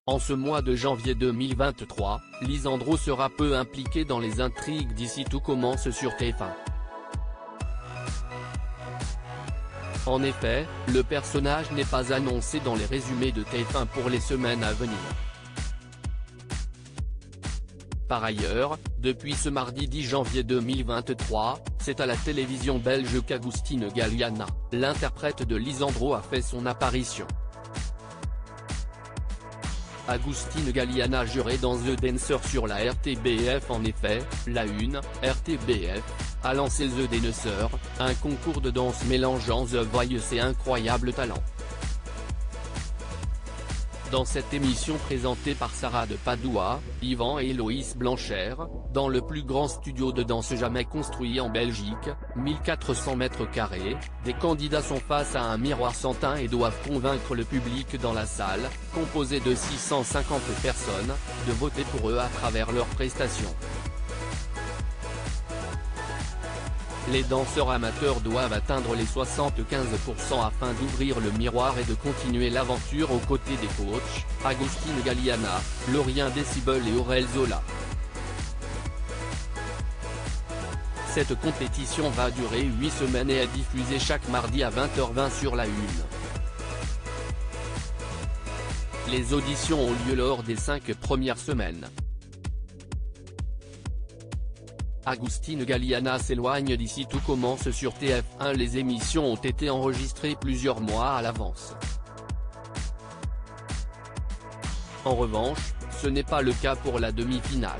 En ce mois de janvier 2023, Lisandro sera peu impliqué dans les intrigues d'ici tout commence sur TF1. En effet, le personnage n'est pas annoncé dans les résumés de TF1 pour les semaines à venir. Par ailleurs, depuis ce mardi 10 janvier 2023, c'est à la télévision belge qu'Agustin Galliana, l'interprète de Lisandro a fait son apparition. Agustin Galliana jurait dans The Dancer sur la RTBF. En effet, la Une, RTBF, a lancé The Dancer, un concours de danse mélangeant The Voice et incroyable talent. Dans cette émission présentée par Sarah de Padoua, Yvan et Héloïse Blanchère, dans le plus grand studio de danse jamais construit en Belgique, 1400 m², des candidats sont face à un miroir sans teint et doivent convaincre le public dans la salle, composée de 650 personnes, de voter pour eux à travers leurs prestations. Les danseurs amateurs doivent atteindre les 75% afin d'ouvrir le miroir et de continuer l'aventure aux côtés des coachs, Agustin Galliana, Lorien Décibel et Aurel Zola. Cette compétition va durer 8 semaines et est diffusée chaque mardi à 20h20 sur la Une. Les auditions ont lieu lors des 5 premières semaines. Agustin Galliana s'éloigne d'ici tout commence sur TF1. Les émissions ont été enregistrées plusieurs mois à l'avance. En revanche, ce n'est pas le cas pour la demi-finale.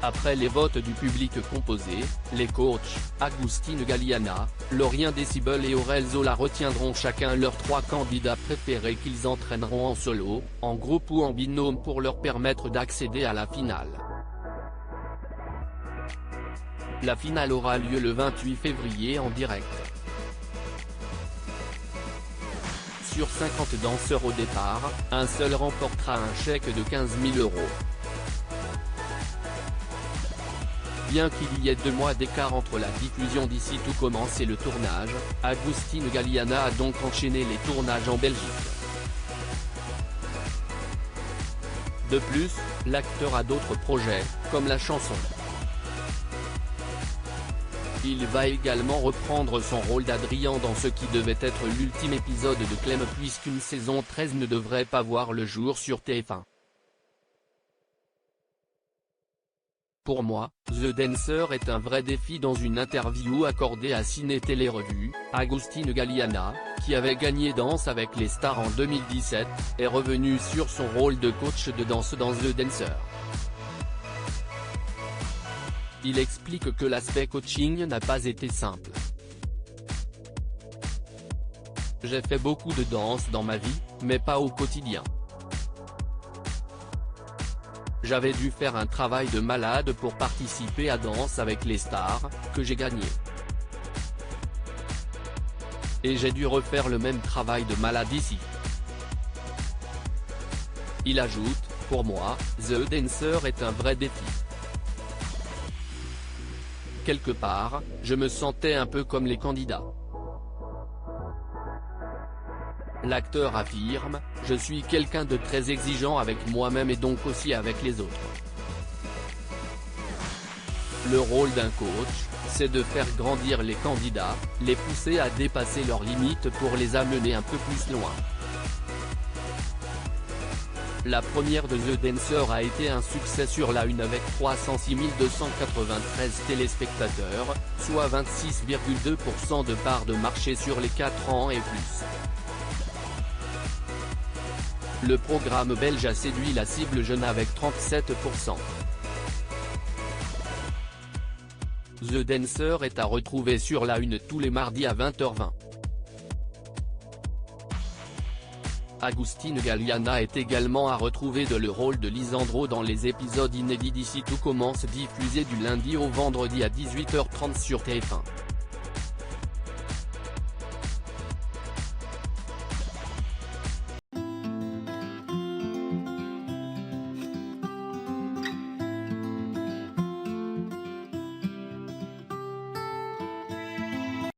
Après les votes du public composés, les coachs, Agustin Galliana, Lorien Décibel et Aurel Zola retiendront chacun leurs 3 candidats préférés qu'ils entraîneront en solo, en groupe ou en binôme pour leur permettre d'accéder à la finale. La finale aura lieu le 28 février en direct. Sur 50 danseurs au départ, un seul remportera un chèque de 15 000 €. Bien qu'il y ait 2 mois d'écart entre la diffusion d'ici tout commence et le tournage, Agustin Galliana a donc enchaîné les tournages en Belgique. De plus, l'acteur a d'autres projets, comme la chanson. Il va également reprendre son rôle d'Adrien dans ce qui devait être l'ultime épisode de Clem puisqu'une saison 13 ne devrait pas voir le jour sur TF1. Pour moi, The Dancer est un vrai défi. Dans une interview accordée à Ciné Télé Revue, Agustin Galliana, qui avait gagné Danse avec les stars en 2017, est revenu sur son rôle de coach de danse dans The Dancer. Il explique que l'aspect coaching n'a pas été simple. J'ai fait beaucoup de danse dans ma vie, mais pas au quotidien. J'avais dû faire un travail de malade pour participer à Danse avec les stars, que j'ai gagné. Et j'ai dû refaire le même travail de malade ici. Il ajoute, pour moi, The Dancer est un vrai défi. Quelque part, je me sentais un peu comme les candidats. L'acteur affirme, je suis quelqu'un de très exigeant avec moi-même et donc aussi avec les autres. Le rôle d'un coach, c'est de faire grandir les candidats, les pousser à dépasser leurs limites pour les amener un peu plus loin. La première de The Dancer a été un succès sur la Une avec 306 293 téléspectateurs, soit 26,2% de part de marché sur les 4 ans et plus. Le programme belge a séduit la cible jeune avec 37%. The Dancer est à retrouver sur la Une tous les mardis à 20h20. Agustin Galliana est également à retrouver dans le rôle de Lisandro dans les épisodes inédits d'ici tout commence diffusés du lundi au vendredi à 18h30 sur TF1.